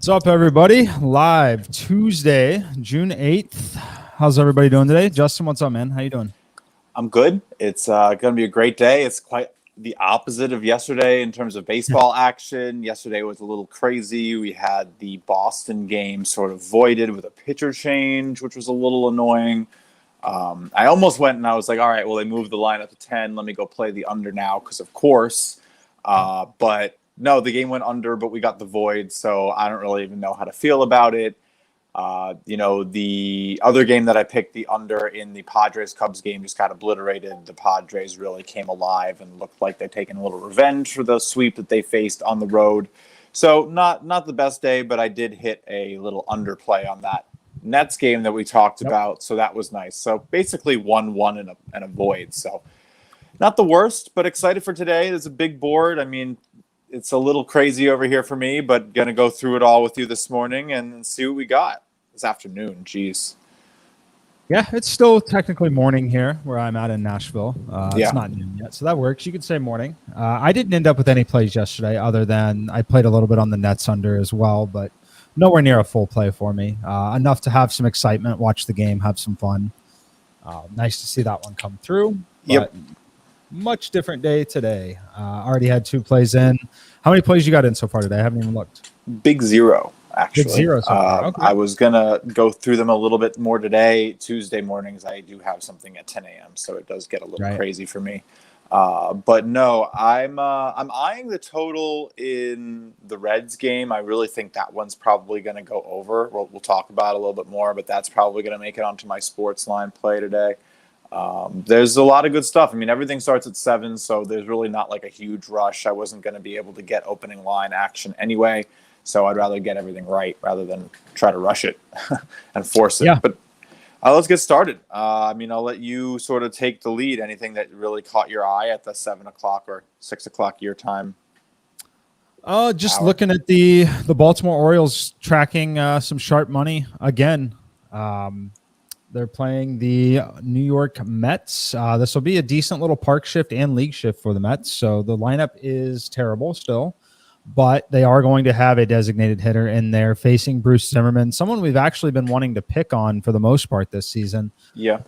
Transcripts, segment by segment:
What's up, everybody? Live Tuesday, June 8th. How's everybody doing today? Justin, what's up, man? How you doing? I'm good. It's going to be a great day. It's quite the opposite of yesterday in terms of baseball action. Yesterday was a little crazy. We had the Boston game sort of voided with a pitcher change, which was a little annoying. I almost went and I was like, all right, well, they moved the line up to 10. Let me go play the under now because, of course. But no, the game went under, but we got the void, so I don't really even know how to feel about it. The other game that I picked, the under in the Padres-Cubs game, just got obliterated. The Padres really came alive and looked like they're taking a little revenge for the sweep that they faced on the road. So not the best day, but I did hit a little underplay on that Nets game that we talked about, so that was nice. So basically 1-1 and a void. So not the worst, but excited for today. There's a big board. I mean, it's a little crazy over here for me, but going to go through it all with you this morning and see what we got this afternoon. Jeez. Yeah, it's still technically morning here where I'm at in Nashville. Yeah. It's not noon yet, so that works. You could say morning. I didn't end up with any plays yesterday other than I played a little bit on the Nets under as well, but nowhere near a full play for me. Enough to have some excitement, watch the game, have some fun. Nice to see that one come through. Yep. Much different day today. Already had 2 plays in. How many plays you got in so far today? I haven't even looked. Big zero, actually. Big zero so far. Okay. I was going to go through them a little bit more today. Tuesday mornings, I do have something at 10 a.m., so it does get a little crazy for me. But no, I'm eyeing the total in the Reds game. I really think that one's probably going to go over. We'll talk about it a little bit more, but that's probably going to make it onto my sports line play today. There's a lot of good stuff. I mean, everything starts at 7, so there's really not like a huge rush. I wasn't going to be able to get opening line action anyway, so I'd rather get everything right rather than try to rush it and force it. Yeah. But let's get started. I'll let you sort of take the lead. Anything that really caught your eye at the 7 o'clock or 6 o'clock your time? Just looking at the Baltimore Orioles tracking some sharp money again. They're playing the New York Mets. This will be a decent little park shift and league shift for the Mets. So the lineup is terrible still, but they are going to have a designated hitter in there facing Bruce Zimmerman, someone we've actually been wanting to pick on for the most part this season. Yeah.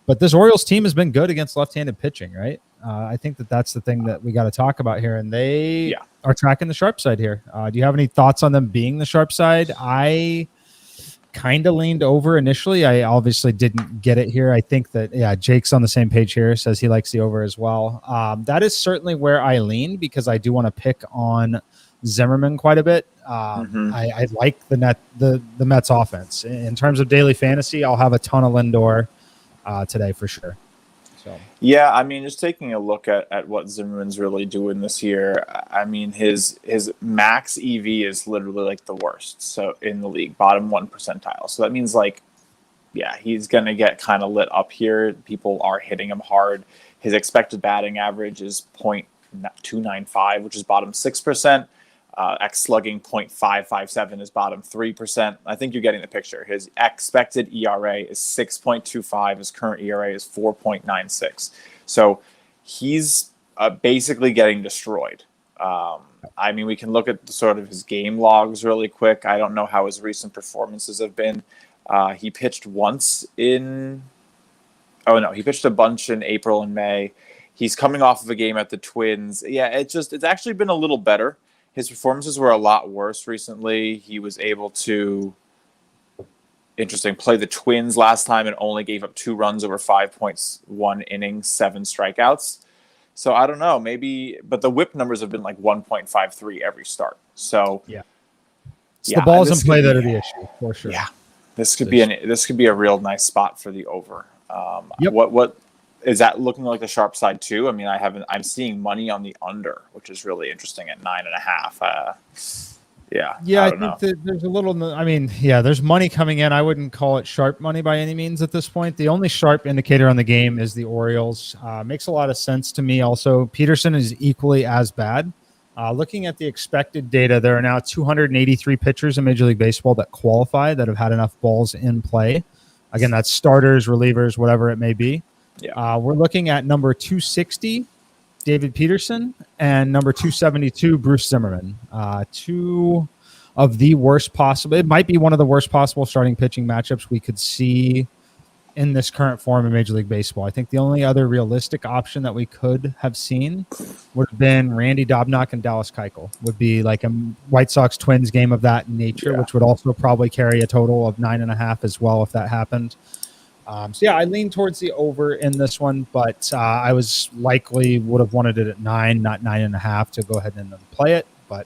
But this Orioles team has been good against left-handed pitching, right? I think that's the thing that we got to talk about here, and they are tracking the sharp side here. Do you have any thoughts on them being the sharp side? I kind of leaned over initially. I obviously didn't get it here. I think that, Jake's on the same page here, says he likes the over as well. That is certainly where I lean because I do want to pick on Zimmerman quite a bit. I like the Mets offense. In terms of daily fantasy, I'll have a ton of Lindor today for sure. So. Yeah, I mean, just taking a look at what Zimmerman's really doing this year, I mean, his max EV is literally like the worst. So in the league, bottom 1 percentile. So that means he's going to get kind of lit up here. People are hitting him hard. His expected batting average is .295, which is bottom 6%. Slugging .557 is bottom 3%. I think you're getting the picture. His expected ERA is 6.25. His current ERA is 4.96. So he's basically getting destroyed. I mean, we can look at sort of his game logs really quick. I don't know how his recent performances have been. He pitched once he pitched a bunch in April and May. He's coming off of a game at the Twins. Yeah, it's actually been a little better. His performances were a lot worse recently. He was able to, play the Twins last time and only gave up 2 runs over 5.1 innings, 7 strikeouts. So I don't know, maybe, but the whip numbers have been like 1.53 every start. So it's the balls in play that are the issue for sure. Yeah, this could be a real nice spot for the over. What is that looking like the sharp side too? I mean, I'm seeing money on the under, which is really interesting at 9.5. Yeah, I think that there's a little. I mean, yeah, there's money coming in. I wouldn't call it sharp money by any means at this point. The only sharp indicator on the game is the Orioles. Makes a lot of sense to me. Also, Peterson is equally as bad. Looking at the expected data, there are now 283 pitchers in Major League Baseball that qualify, that have had enough balls in play. Again, that's starters, relievers, whatever it may be. Yeah. We're looking at number 260, David Peterson, and number 272, Bruce Zimmerman. Two of the worst possible. It might be one of the worst possible starting pitching matchups we could see in this current form in Major League Baseball. I think the only other realistic option that we could have seen would have been Randy Dobnak and Dallas Keuchel. Would be like a White Sox Twins game of that nature, which would also probably carry a total of 9.5 as well if that happened. So yeah, I lean towards the over in this one, but I would have wanted it at 9, not 9.5, to go ahead and play it. But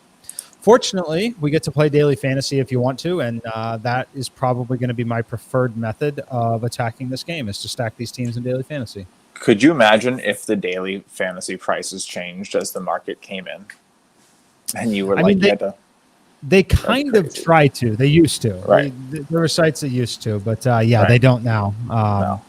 fortunately, we get to play daily fantasy if you want to, and that is probably going to be my preferred method of attacking this game, is to stack these teams in daily fantasy. Could you imagine if the daily fantasy prices changed as the market came in, and you were They kind of try to. They used to. Right. There were sites that used to, but they don't now. No.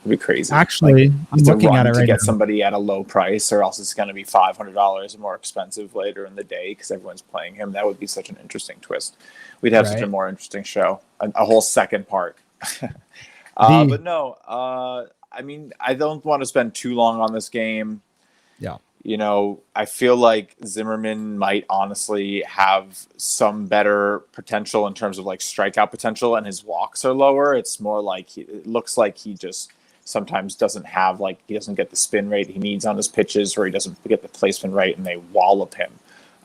It'd be crazy. Actually, I'm looking at it right now. To get somebody at a low price, or else it's going to be $500 more expensive later in the day because everyone's playing him. That would be such an interesting twist. We'd have such a more interesting show, a whole second part. But no, I mean, I don't want to spend too long on this game. Yeah. You know, I feel like Zimmerman might honestly have some better potential in terms of like strikeout potential, and his walks are lower. It's more like it looks like he just sometimes doesn't have, like, he doesn't get the spin rate he needs on his pitches, or he doesn't get the placement right and they wallop him.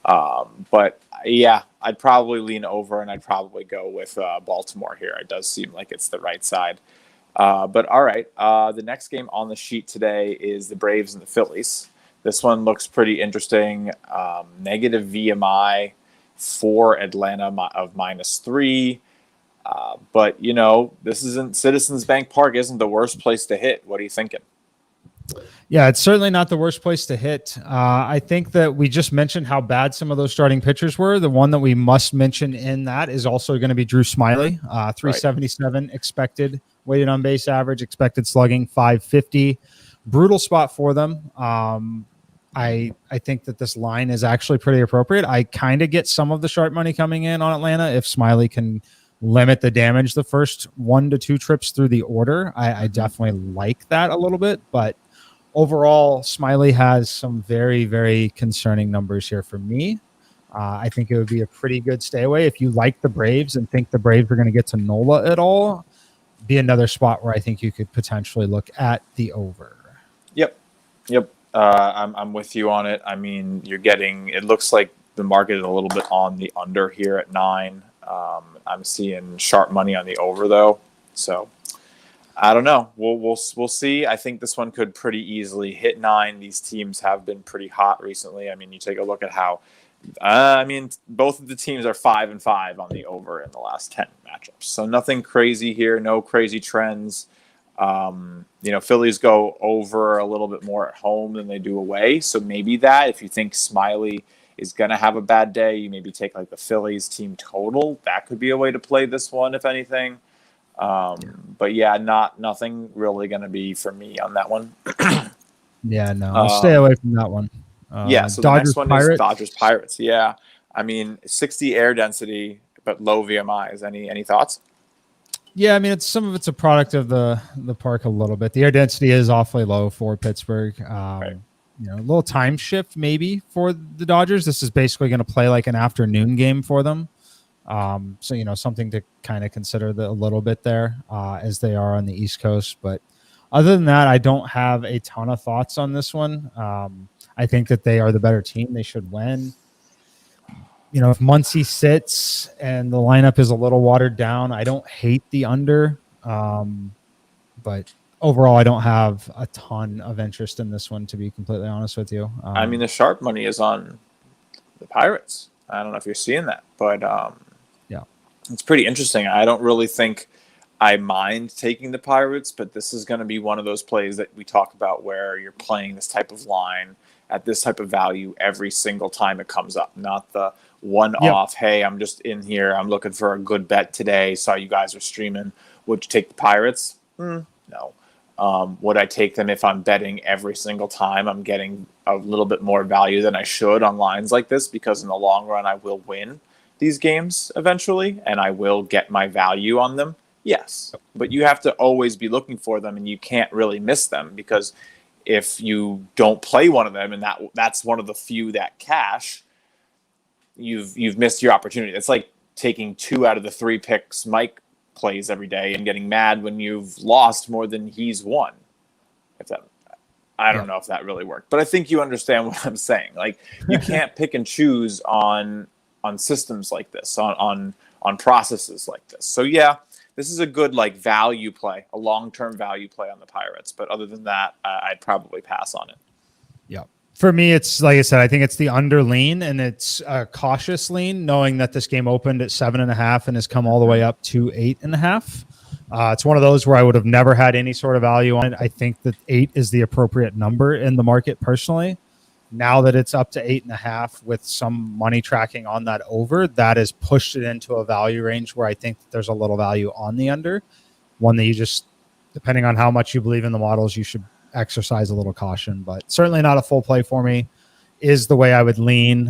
But yeah, I'd probably lean over, and I'd probably go with Baltimore here. It does seem like it's the right side. But all right, the next game on the sheet today is the Braves and the Phillies. This one looks pretty interesting. Negative VMI for Atlanta of -3. But, you know, this isn't Citizens Bank Park isn't the worst place to hit. What are you thinking? Yeah, it's certainly not the worst place to hit. I think that we just mentioned how bad some of those starting pitchers were. The one that we must mention in that is also going to be Drew Smyly. 377 expected weighted on base average, expected slugging 550. Brutal spot for them. I think that this line is actually pretty appropriate. I kind of get some of the sharp money coming in on Atlanta if Smyly can limit the damage the first 1 to 2 trips through the order. I definitely like that a little bit, but overall, Smyly has some very, very concerning numbers here for me. I think it would be a pretty good stay away. If you like the Braves and think the Braves are going to get to Nola at all, be another spot where I think you could potentially look at the over. Yep. I'm with you on it. I mean, it looks like the market is a little bit on the under here at 9. I'm seeing sharp money on the over though. So I don't know. We'll see. I think this one could pretty easily hit 9. These teams have been pretty hot recently. I mean, you take a look at how, both of the teams are 5-5 on the over in the last 10 matchups. So nothing crazy here. No crazy trends. Phillies go over a little bit more at home than they do away. So maybe that, if you think Smyly is going to have a bad day, you maybe take like the Phillies team total. That could be a way to play this one, if anything. But yeah, nothing really going to be for me on that one. Yeah, no, I'll stay away from that one. So the next one is Dodgers Pirates. Yeah. I mean, 60 air density, but low VMIs. Any thoughts? Yeah, I mean, some of it's a product of the park a little bit. The air density is awfully low for Pittsburgh. Right. A little time shift maybe for the Dodgers. This is basically going to play like an afternoon game for them. So, something to kind of consider a little bit there as they are on the East Coast. But other than that, I don't have a ton of thoughts on this one. I think that they are the better team. They should win. If Muncy sits and the lineup is a little watered down, I don't hate the under. But overall, I don't have a ton of interest in this one, to be completely honest with you. The sharp money is on the Pirates. I don't know if you're seeing that, but yeah, it's pretty interesting. I don't really think I mind taking the Pirates, but this is going to be one of those plays that we talk about where you're playing this type of line at this type of value every single time it comes up, not the one-off, hey, I'm just in here, I'm looking for a good bet today, saw you guys are streaming, would you take the Pirates? No. Would I take them if I'm betting every single time I'm getting a little bit more value than I should on lines like this? Because in the long run, I will win these games eventually, and I will get my value on them. Yes, but you have to always be looking for them, and you can't really miss them, because if you don't play one of them, and that's one of the few that cash, you've missed your opportunity. It's like taking 2 out of the 3 picks Mike plays every day and getting mad when you've lost more than he's won. I don't know if that really worked, but I think you understand what I'm saying. Like, you can't pick and choose on systems like this, on processes like this. So yeah, this is a good like value play, a long-term value play on the Pirates. But other than that, I'd probably pass on it. Yeah. For me, it's like I said, I think it's the under lean, and it's a cautious lean, knowing that this game opened at 7.5 and has come all the way up to 8.5. It's one of those where I would have never had any sort of value on it. I think that 8 is the appropriate number in the market personally. Now that it's up to 8.5 with some money tracking on that over, that has pushed it into a value range where I think that there's a little value on the under. One that you just, depending on how much you believe in the models, you should exercise a little caution, but certainly not a full play for me is the way I would lean.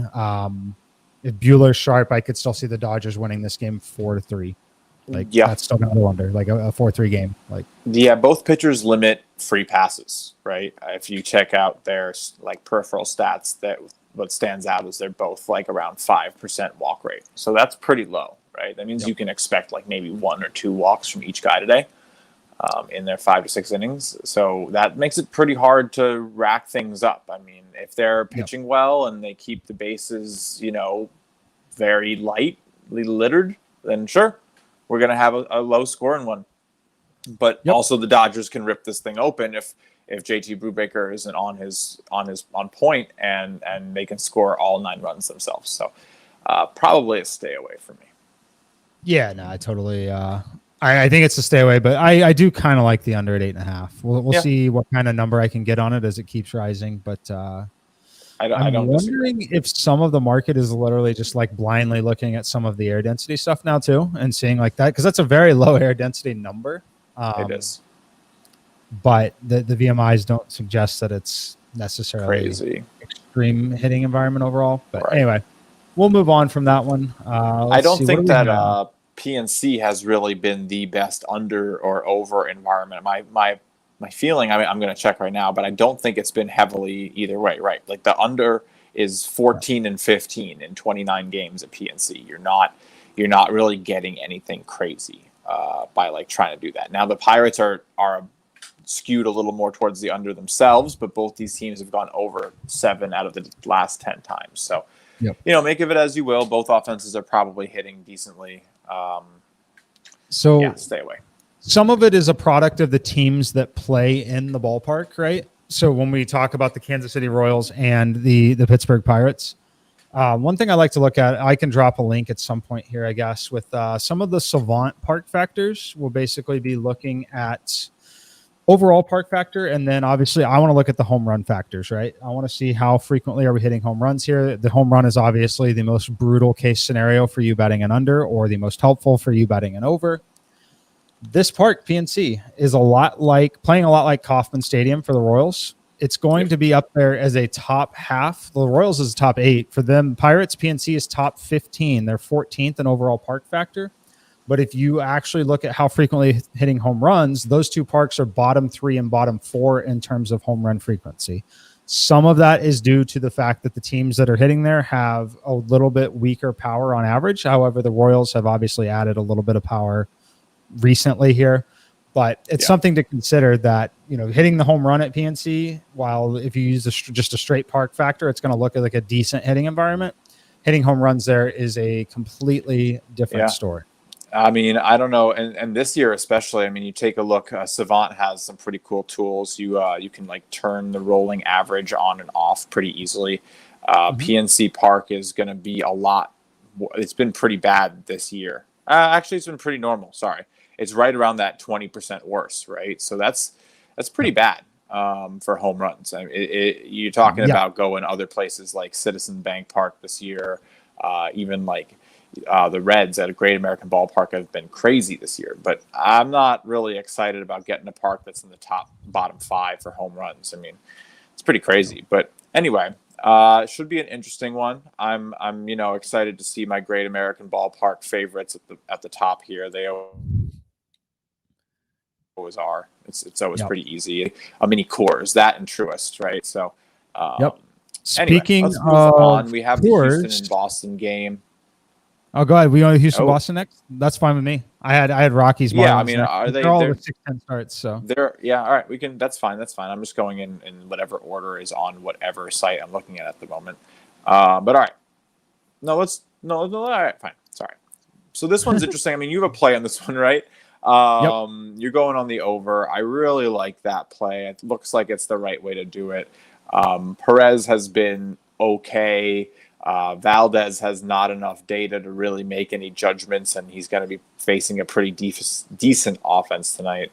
If Bueller's sharp, I could still see the Dodgers winning this game 4-3. That's still going to go under like a 4-3 game. Both pitchers limit free passes, right? If you check out their like peripheral stats, that what stands out is they're both like around 5% walk rate. So that's pretty low, right? That means you can expect like maybe 1 or 2 walks from each guy today. In their 5 to 6 innings. So that makes it pretty hard to rack things up. I mean, if they're pitching well and they keep the bases, very lightly littered, then sure, we're going to have a low scoring one. But also the Dodgers can rip this thing open if JT Brubaker isn't on point and they can score all 9 runs themselves. So probably a stay away for me. Yeah, no, I totally I think it's a stay away, but I do kind of like the under at 8.5. We'll see what kind of number I can get on it as it keeps rising. But I'm wondering if some of the market is literally just like blindly looking at some of the air density stuff now too, and seeing like that, because that's a very low air density number. It is, but the VMIs don't suggest that it's necessarily crazy extreme hitting environment overall. But anyway, we'll move on from that one. I don't think that PNC has really been the best under or over environment. My feeling, I'm going to check right now, but I don't think it's been heavily either way, right? Like the under is 14-15 in 29 games at PNC. You're not really getting anything crazy by like trying to do that. Now the Pirates are skewed a little more towards the under themselves, but both these teams have gone over 7 out of the last 10 times. So, make of it as you will. Both offenses are probably hitting decently. Stay away. Some of it is a product of the teams that play in the ballpark, right? So when we talk about the Kansas City Royals and the Pittsburgh Pirates, one thing I like to look at, I can drop a link at some point here, I guess, with some of the Savant park factors. We'll basically be looking at overall park factor, and then obviously I want to look at the home run factors, right? I want to see how frequently are we hitting home runs here. The home run is obviously the most brutal case scenario for you betting an under, or the most helpful for you betting an over. This park, PNC, is playing a lot like Kauffman Stadium for the Royals. It's going to be up there as a top half. The Royals is top 8. For them, Pirates, PNC is top 15. They're 14th in overall park factor. But if you actually look at how frequently hitting home runs, those two parks are bottom 3 and bottom 4 in terms of home run frequency. Some of that is due to the fact that the teams that are hitting there have a little bit weaker power on average. However, the Royals have obviously added a little bit of power recently here. But it's something to consider that, hitting the home run at PNC, while if you use just a straight park factor, it's going to look like a decent hitting environment. Hitting home runs there is a completely different story. I mean, I don't know. And this year, especially, I mean, you take a look, Savant has some pretty cool tools. You can like turn the rolling average on and off pretty easily. PNC Park is going to be it's been pretty bad this year. Actually, it's been pretty normal. Sorry. It's right around that 20% worse, right? So that's pretty bad for home runs. I mean, you're talking about going other places like Citizen Bank Park this year. Even like the Reds at a Great American Ballpark have been crazy this year. But I'm not really excited about getting a park that's in the bottom 5 for home runs. I mean, it's pretty crazy. But anyway, it should be an interesting one. I'm excited to see my Great American Ballpark favorites at the top here. They always are. It's always pretty easy. A mini Coors, that and Truist, right? So, Speaking let's move on. We have Coors, the Houston and Boston game. Oh, go ahead. We want Houston Boston next. That's fine with me. I had Rockies. Yeah, I Marlins mean, next. They're all the 6-10 starts. So they're all right. We can. That's fine. That's fine. I'm just going in whatever order is on whatever site I'm looking at the moment. But all right. No. All right. Fine. Sorry. So this one's interesting. I mean, you have a play on this one, right? You're going on the over. I really like that play. It looks like it's the right way to do it. Perez has been okay. Valdez has not enough data to really make any judgments, and he's going to be facing a pretty decent offense tonight.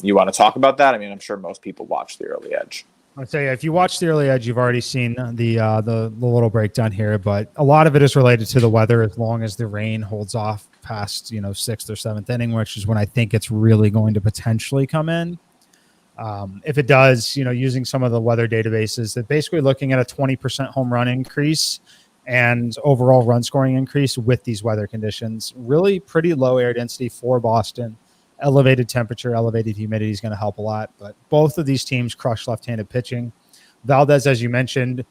You want to talk about that? I mean, I'm sure most people watch the early edge. I'd say if you watch the early edge, you've already seen the little breakdown here, but a lot of it is related to the weather. As long as the rain holds off past 6th or 7th inning, which is when I think it's really going to potentially come in. If it does, using some of the weather databases, that basically looking at a 20% home run increase and overall run scoring increase with these weather conditions. Really pretty low air density for Boston. Elevated temperature, elevated humidity is going to help a lot. But both of these teams crush left-handed pitching. Valdez, as you mentioned,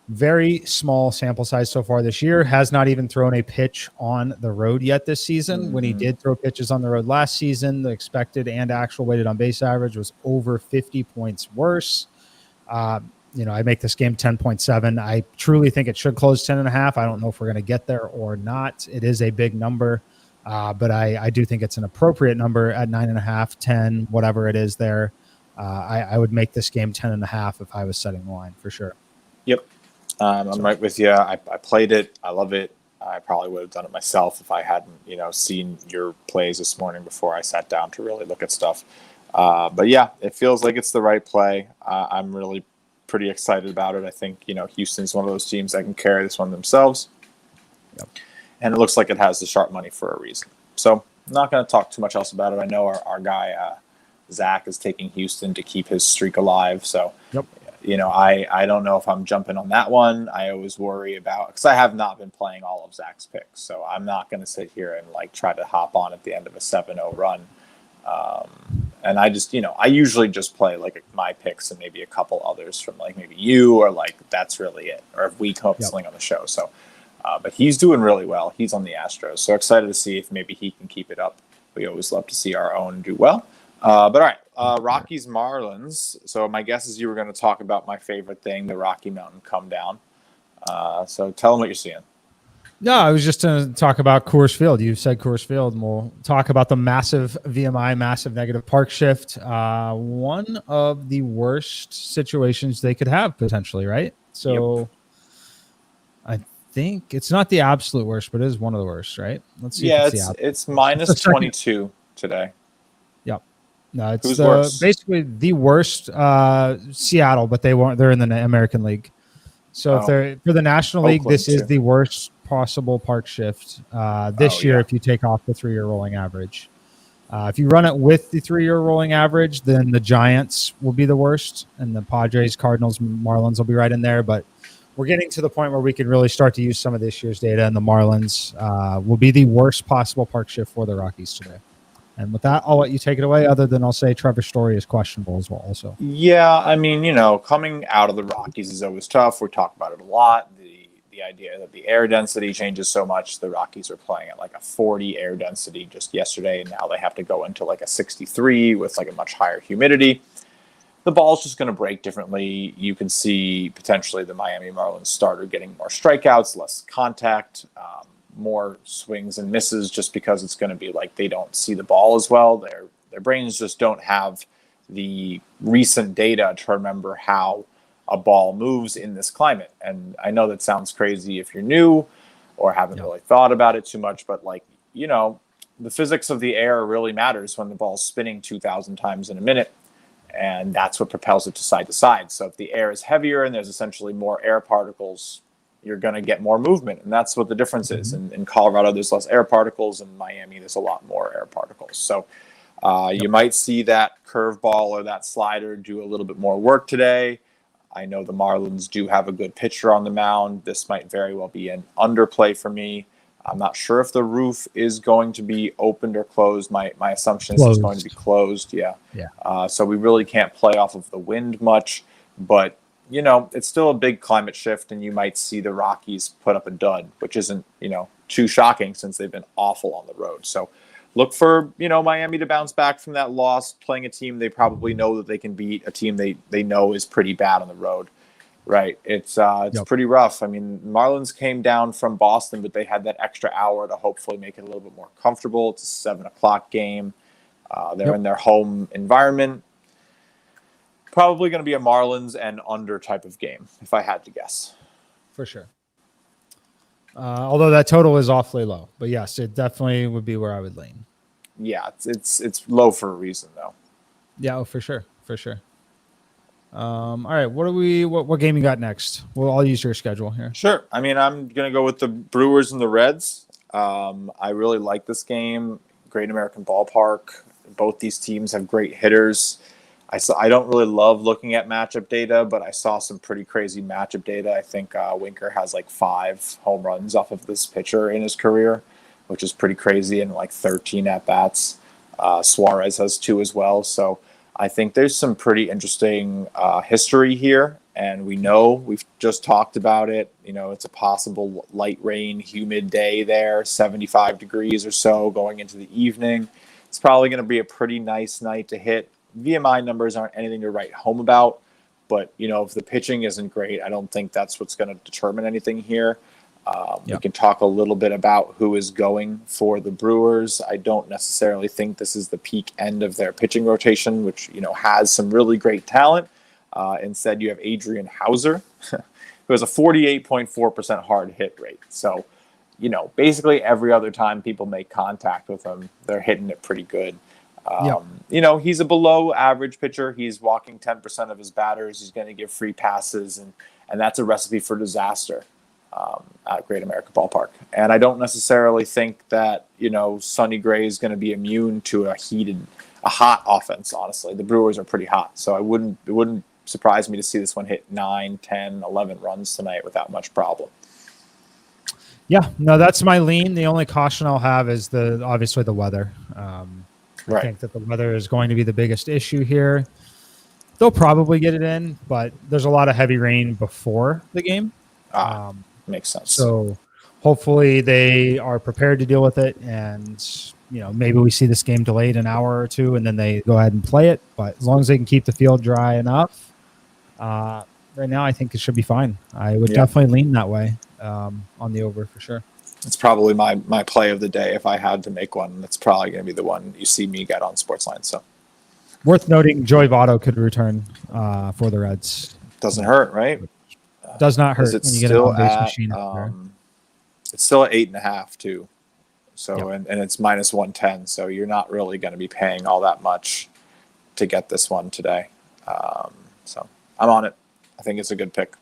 very small sample size so far this year, has not even thrown a pitch on the road yet this season. Mm-hmm. When he did throw pitches on the road last season, the expected and actual weighted on base average was over 50 points worse. I make this game 10.7. I truly think it should close 10.5. I don't know if we're going to get there or not. It is a big number, but I do think it's an appropriate number at 9.5, 10, whatever it is there. I would make this game 10.5 if I was setting the line for sure. Yep. I'm right with you. I played it. I love it. I probably would have done it myself if I hadn't, seen your plays this morning before I sat down to really look at stuff. But yeah, it feels like it's the right play. I'm really pretty excited about it. I think, Houston's one of those teams that can carry this one themselves. Yep. And it looks like it has the sharp money for a reason. So I'm not going to talk too much else about it. I know our guy, Zach, is taking Houston to keep his streak alive. So, yep. I don't know if I'm jumping on that one. I always worry about, because I have not been playing all of Zach's picks. So I'm not going to sit here and try to hop on at the end of a 7-0 run. And I just, I usually just play my picks and maybe a couple others from maybe you, or that's really it. Or if we come up with something on the show. So, but he's doing really well. He's on the Astros. So excited to see if maybe he can keep it up. We always love to see our own do well. But all right, Rockies Marlins. So my guess is you were going to talk about my favorite thing, the Rocky Mountain come down. So tell them what you're seeing. No, I was just going to talk about Coors Field. You said Coors Field, and we'll talk about the massive VMI, massive negative park shift. One of the worst situations they could have potentially, right? So yep. I think it's not the absolute worst, but it is one of the worst, right? Let's see. Yeah, it's minus 22 today. Yep. No, it's basically the worst Seattle, but they're in the American League. So if they're for the National League, this is the worst possible park shift this year if you take off the 3-year rolling average. If you run it with the 3-year rolling average, then the Giants will be the worst, and the Padres, Cardinals, Marlins will be right in there. But we're getting to the point where we can really start to use some of this year's data, and the Marlins will be the worst possible park shift for the Rockies today. And with that, I'll let you take it away, other than I'll say Trevor Story is questionable as well also. Yeah, I mean, coming out of the Rockies is always tough. We talk about it a lot. The idea that the air density changes so much. The Rockies are playing at a 40 air density just yesterday, and now they have to go into a 63 with a much higher humidity. The ball's just going to break differently. You can see potentially the Miami Marlins starter getting more strikeouts, less contact, more swings and misses, just because it's going to be they don't see the ball as well. Their brains just don't have the recent data to remember how a ball moves in this climate. And I know that sounds crazy if you're new or haven't really thought about it too much, but the physics of the air really matters when the ball's spinning 2,000 times in a minute. And that's what propels it to side. So if the air is heavier and there's essentially more air particles you're going to get more movement. And that's what the difference is. In Colorado, there's less air particles. In Miami, there's a lot more air particles. So you might see that curveball or that slider do a little bit more work today. I know the Marlins do have a good pitcher on the mound. This might very well be an underplay for me. I'm not sure if the roof is going to be opened or closed. My assumption is it's going to be closed. Yeah. So we really can't play off of the wind much, but it's still a big climate shift, and you might see the Rockies put up a dud, which isn't, too shocking since they've been awful on the road. So look for, Miami to bounce back from that loss, playing a team they probably know that they can beat, a team they know is pretty bad on the road. Right. It's pretty rough. I mean, Marlins came down from Boston, but they had that extra hour to hopefully make it a little bit more comfortable. It's a 7:00 game. They're in their home environment. Probably going to be a Marlins and under type of game, if I had to guess. For sure. Although that total is awfully low, but yes, it definitely would be where I would lean. Yeah, it's low for a reason, though. Yeah, for sure. All right, what game you got next? I'll use your schedule here. Sure. I mean, I'm going to go with the Brewers and the Reds. I really like this game. Great American Ballpark. Both these teams have great hitters. I don't really love looking at matchup data, but I saw some pretty crazy matchup data. I think Winker has like 5 home runs off of this pitcher in his career, which is pretty crazy, and like 13 at-bats. Suarez has 2 as well. So I think there's some pretty interesting history here, and we've just talked about it. It's a possible light rain, humid day there, 75 degrees or so going into the evening. It's probably going to be a pretty nice night to hit. VMI numbers aren't anything to write home about, but if the pitching isn't great, I don't think that's what's going to determine anything here. We can talk a little bit about who is going for the Brewers. I don't necessarily think this is the peak end of their pitching rotation, which has some really great talent. Instead, you have Adrian Hauser, who has a 48.4% hard hit rate. So, basically every other time people make contact with him, they're hitting it pretty good. He's a below average pitcher. He's walking 10% of his batters. He's going to give free passes, and that's a recipe for disaster at Great American Ballpark. And I don't necessarily think that, Sonny Gray is going to be immune to a hot offense, honestly. The Brewers are pretty hot, so it wouldn't surprise me to see this one hit 9, 10, 11 runs tonight without much problem. Yeah, no, that's my lean. The only caution I'll have is obviously the weather. I think that the weather is going to be the biggest issue here. They'll probably get it in, but there's a lot of heavy rain before the game. Makes sense. So hopefully they are prepared to deal with it, and maybe we see this game delayed an hour or two, and then they go ahead and play it. But as long as they can keep the field dry enough, right now I think it should be fine. I would definitely lean that way on the over for sure. It's probably my play of the day. If I had to make one, that's probably going to be the one you see me get on Sportsline. So, worth noting, Joey Votto could return for the Reds. Doesn't hurt, right? Does not hurt when you get an on-base machine up there. It's still at 8.5 too. So and it's minus 110. So you're not really going to be paying all that much to get this one today. So I'm on it. I think it's a good pick.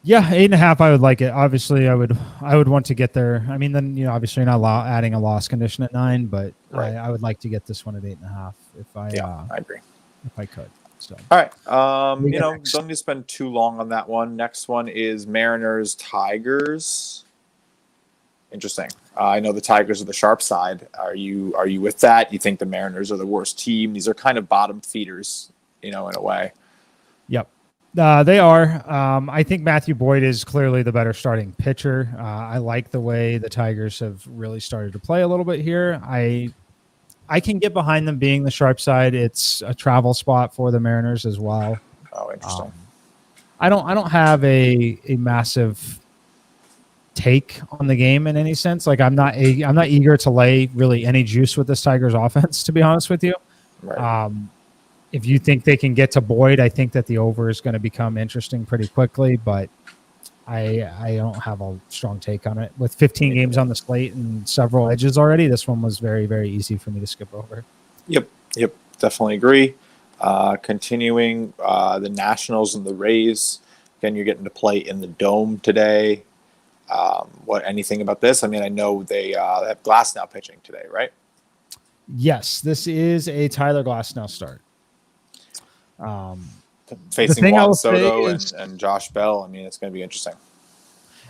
Yeah, 8.5. I would like it. Obviously, I would want to get there. I mean, then obviously you're not adding a loss condition at 9, but right. I would like to get this one at 8.5 if I agree. If I could. So all right, don't need to spend too long on that one. Next one is Mariners Tigers. Interesting. I know the Tigers are the sharp side. Are you with that? You think the Mariners are the worst team? These are kind of bottom feeders, in a way. Yep. They are. I think Matthew Boyd is clearly the better starting pitcher. I like the way the Tigers have really started to play a little bit here. I can get behind them being the sharp side. It's a travel spot for the Mariners as well. Oh, interesting. I don't have a massive take on the game in any sense. Like I'm not eager to lay really any juice with this Tigers offense, to be honest with you. Right. If you think they can get to Boyd, I think that the over is going to become interesting pretty quickly, but I don't have a strong take on it. With 15 games on the slate and several edges already, this one was very, very easy for me to skip over. Yep, definitely agree. Continuing, the Nationals and the Rays. Again, you're getting to play in the Dome today. Anything about this? I mean, I know they have Glasnow pitching today, right? Yes, this is a Tyler Glasnow start. Facing Juan Soto and Josh Bell. I mean, it's going to be interesting.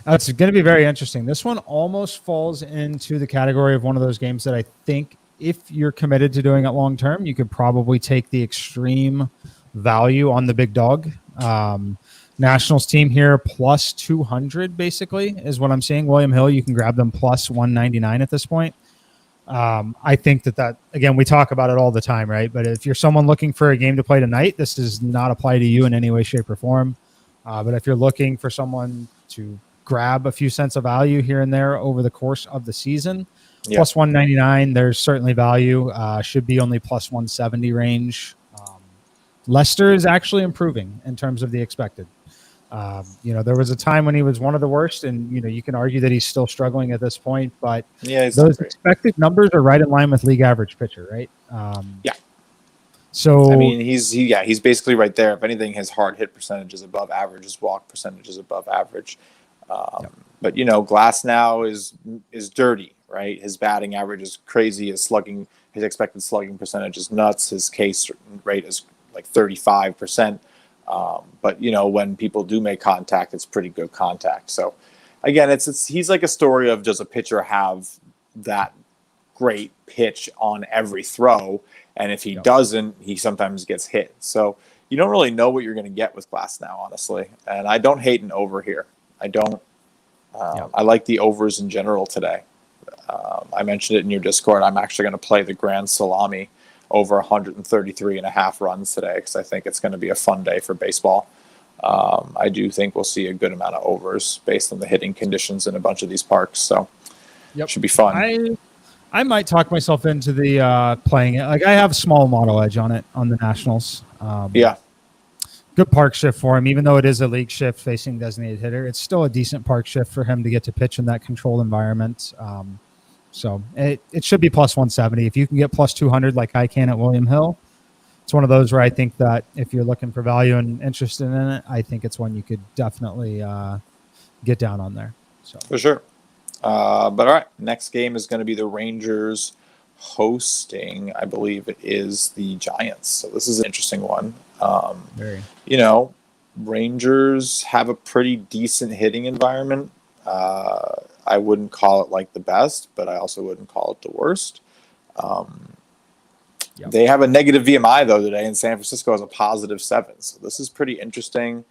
It's going to be very interesting. This one almost falls into the category of one of those games that I think if you're committed to doing it long term, you could probably take the extreme value on the big dog. Nationals team here plus 200 basically is what I'm seeing. William Hill, you can grab them plus 199 at this point. I think that again, we talk about it all the time, right? But if you're someone looking for a game to play tonight, this does not apply to you in any way, shape, or form. But if you're looking for someone to grab a few cents of value here and there over the course of the season, plus 199, there's certainly value. Should be only plus 170 range. Lester is actually improving in terms of the expected. There was a time when he was one of the worst, and you can argue that he's still struggling at this point, but those expected numbers are right in line with league average pitcher, right? So I mean, he's basically right there. If anything, his hard hit percentage is above average, his walk percentage is above average. But Glasnow is dirty, right? His batting average is crazy. His expected slugging percentage is nuts. His K rate is like 35%. But when people do make contact, it's pretty good contact. So again, he's like a story of, does a pitcher have that great pitch on every throw? And if he doesn't, he sometimes gets hit. So you don't really know what you're going to get with Glasnow, honestly. And I don't hate an over here. I don't. I like the overs in general today. I mentioned it in your Discord. I'm actually going to play the Grand Salami over 133 and a half runs today because I think it's going to be a fun day for baseball. I do think we'll see a good amount of overs based on the hitting conditions in a bunch of these parks. So it should be fun. I might talk myself into the playing it. Like I have a small model edge on it on the Nationals. Good park shift for him, even though it is a league shift facing designated hitter. It's still a decent park shift for him to get to pitch in that controlled environment. So it should be plus 170. If you can get plus 200 like I can at William Hill, it's one of those where I think that if you're looking for value and interested in it, I think it's one you could definitely get down on there. So for sure. But all right, next game is going to be the Rangers hosting, I believe it is the Giants. So this is an interesting one. Rangers have a pretty decent hitting environment. I wouldn't call it like the best, but I also wouldn't call it the worst. They have a negative VMI though today, and San Francisco has a positive 7. So this is pretty interesting.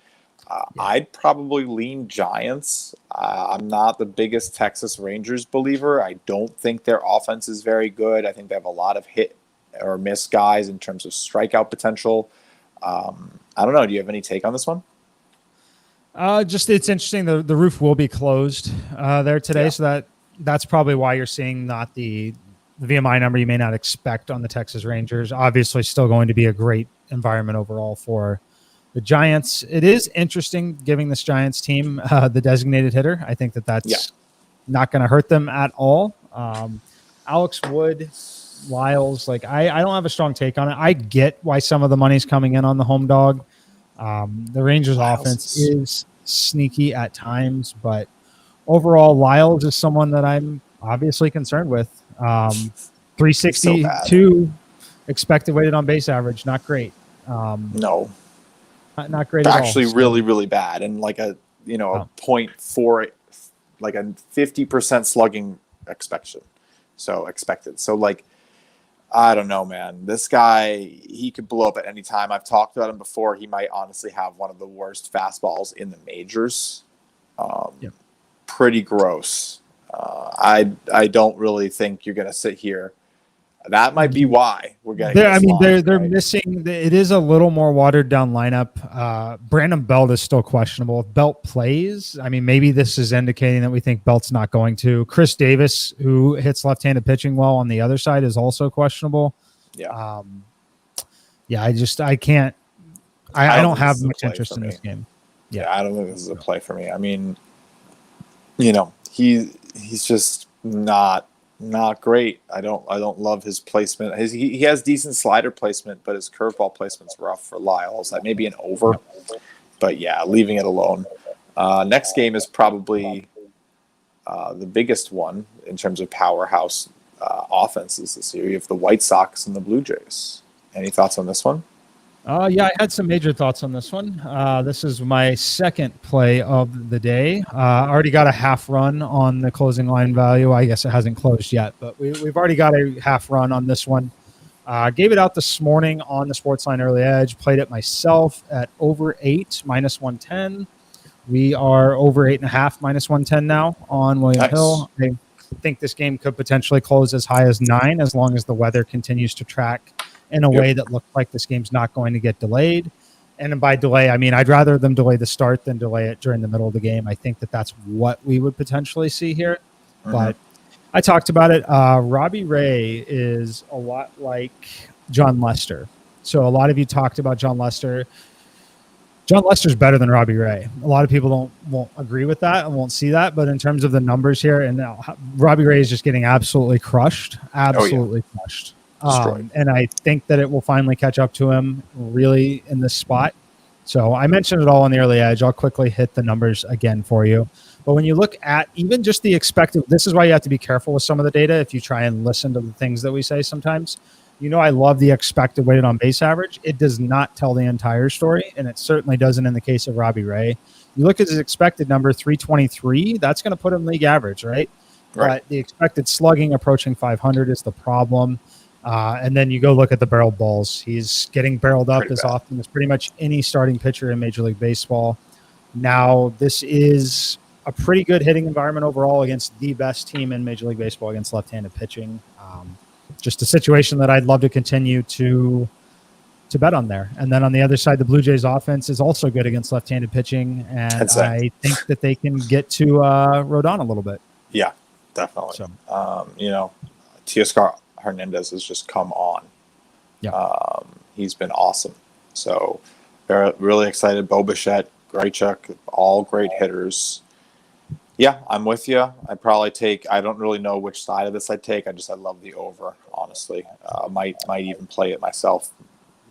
I'd probably lean Giants. I'm not the biggest Texas Rangers believer. I don't think their offense is very good. I think they have a lot of hit or miss guys in terms of strikeout potential. I don't know. Do you have any take on this one? Just it's interesting. The roof will be closed there today, so that's probably why you're seeing not the VMI number you may not expect on the Texas Rangers. Obviously, still going to be a great environment overall for the Giants. It is interesting giving this Giants team the designated hitter. I think that's not going to hurt them at all. Alex Wood, Lyles, like I don't have a strong take on it. I get why some of the money's coming in on the home dog. The Rangers offense is sneaky at times, but overall, Lyles is someone that I'm obviously concerned with. 362 expected weighted on base average, not great. No, not great at all. Actually, really, really bad, and like a 0.4, like a 50% slugging expected. So like, I don't know, man. This guy, he could blow up at any time. I've talked about him before. He might honestly have one of the worst fastballs in the majors. Pretty gross. I don't really think you're going to sit here. That might be why we're getting. They're missing. It is a little more watered down lineup. Brandon Belt is still questionable. If Belt plays, maybe this is indicating that we think Belt's not going to. Chris Davis, who hits left-handed pitching well on the other side, is also questionable. I can't. I don't have much interest in this game. I don't think this is a play for me. He's just not great. I don't love his placement. He has decent slider placement, but his curveball placement's rough for Lyles. That may be an over. but yeah, leaving it alone. Next game is probably the biggest one in terms of powerhouse offenses this year. You have the White Sox and the Blue Jays. Any thoughts on this one? Yeah, I had some major thoughts on this one. This is my second play of the day. Already got a half run on the closing line value. I guess it hasn't closed yet, but we've already got a half run on this one. Gave it out this morning on the Sportsline Early Edge. Played it myself at over 8, minus 110. We are over 8.5, minus 110 now on William Hill. I think this game could potentially close as high as 9 as long as the weather continues to track in a way that looks like this game's not going to get delayed. And by delay, I mean, I'd rather them delay the start than delay it during the middle of the game. I think that that's what we would potentially see here. Mm-hmm. But I talked about it. Robbie Ray is a lot like John Lester. So a lot of you talked about John Lester. John Lester's better than Robbie Ray. A lot of people won't agree with that and won't see that. But in terms of the numbers here, and now Robbie Ray is just getting absolutely crushed. Absolutely crushed. And I think that it will finally catch up to him really in this spot. So I mentioned it all on the early edge. I'll quickly hit the numbers again for you. But when you look at even just the expected, this is why you have to be careful with some of the data if you try and listen to the things that we say sometimes. You know, I love the expected weighted on base average. It does not tell the entire story, and it certainly doesn't in the case of Robbie Ray. You look at his expected number, 323, that's going to put him league average, right? But the expected slugging approaching 500 is the problem. And then you go look at the barrel balls. He's getting barreled up as often as pretty much any starting pitcher in Major League Baseball. Now, this is a pretty good hitting environment overall against the best team in Major League Baseball against left-handed pitching. Just a situation that I'd love to continue to bet on there. And then on the other side, the Blue Jays offense is also good against left-handed pitching. And I think that they can get to Rodon a little bit. Yeah, definitely. So. You know, Teoscar Hernandez has just come on. Yeah. He's been awesome. So they're really excited. Bo Bichette, Graychuk, all great hitters. Yeah, I'm with you. I'd probably take, I don't really know which side of this I'd take. I love the over, honestly. Might even play it myself,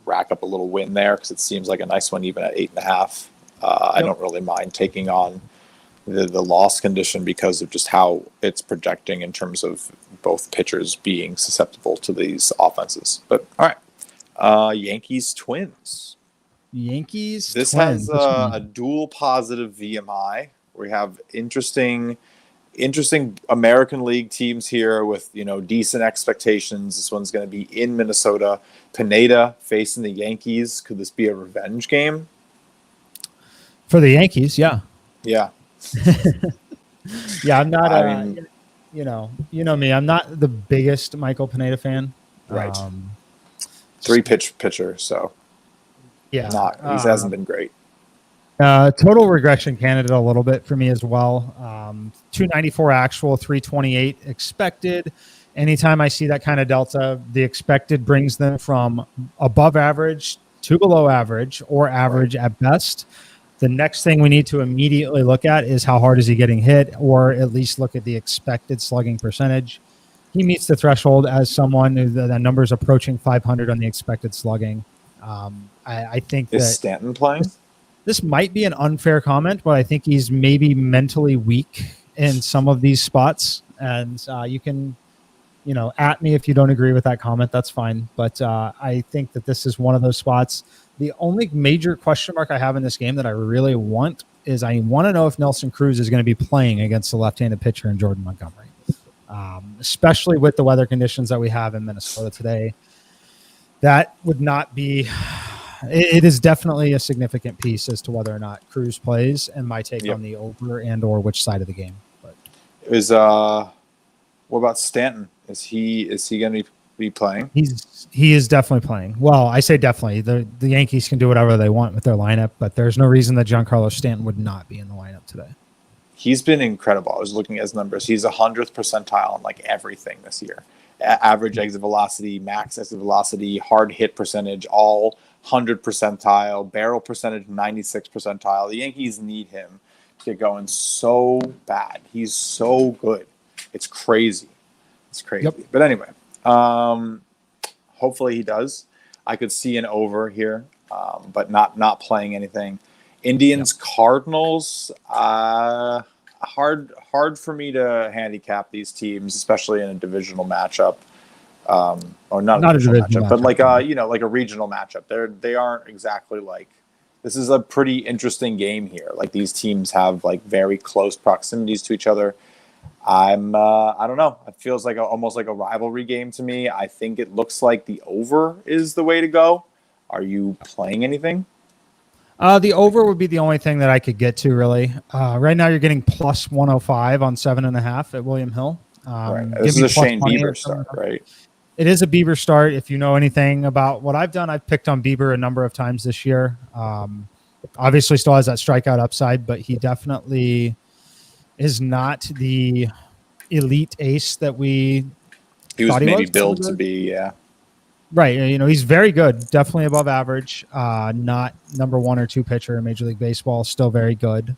rack up a little win there because it seems like a nice one even at 8.5. I don't really mind taking on the loss condition because of just how it's projecting in terms of both pitchers being susceptible to these offenses. But all right, Yankees Twins. This has a dual positive VMI. We have interesting American League teams here with, you know, decent expectations. This one's going to be in Minnesota. Pineda facing the Yankees. Could this be a revenge game? For the Yankees, yeah. Yeah. Yeah, I'm not you know me. I'm not the biggest Michael Pineda fan. Right. 3-pitch pitcher, so yeah. He hasn't been great. Total regression candidate a little bit for me as well. 294 actual, 328 expected. Anytime I see that kind of delta, the expected brings them from above average to below average or average at best. The next thing we need to immediately look at is how hard is he getting hit, or at least look at the expected slugging percentage. He meets the threshold as someone who the number's approaching 500 on the expected slugging. I think is Stanton playing? This might be an unfair comment, but I think he's maybe mentally weak in some of these spots. And you can, at me if you don't agree with that comment, that's fine. But I think that this is one of those spots. The only major question mark I have in this game that I really want is I want to know if Nelson Cruz is going to be playing against the left-handed pitcher in Jordan Montgomery, especially with the weather conditions that we have in Minnesota today. That would not be... It is definitely a significant piece as to whether or not Cruz plays, and my take on the over and or which side of the game. But what about Stanton? Is he going to be playing? He is definitely playing. Well, I say definitely. The Yankees can do whatever they want with their lineup, but there's no reason that Giancarlo Stanton would not be in the lineup today. He's been incredible. I was looking at his numbers. He's 100th percentile in like everything this year. Average exit velocity, max exit velocity, hard hit percentage, all 100 percentile, barrel percentage 96 percentile. The Yankees need him to get going so bad. He's so good. It's crazy. Yep. But anyway, hopefully he does. I could see an over here, but not playing anything. Indians, Cardinals. Hard for me to handicap these teams, especially in a divisional matchup. Or not a divisional matchup, but like like a regional matchup. They aren't exactly like. This is a pretty interesting game here. Like these teams have like very close proximities to each other. I don't know. It feels like almost like a rivalry game to me. I think it looks like the over is the way to go. Are you playing anything? The over would be the only thing that I could get to, really. Right now, you're getting plus 105 on 7.5 at William Hill. Right. This is a Shane Bieber start, right? It is a Bieber start. If you know anything about what I've done, I've picked on Bieber a number of times this year. Obviously, still has that strikeout upside, but he definitely is not the elite ace that he was maybe billed to be. Yeah. Right. He's very good. Definitely above average. Not number 1 or 2 pitcher in Major League Baseball. Still very good.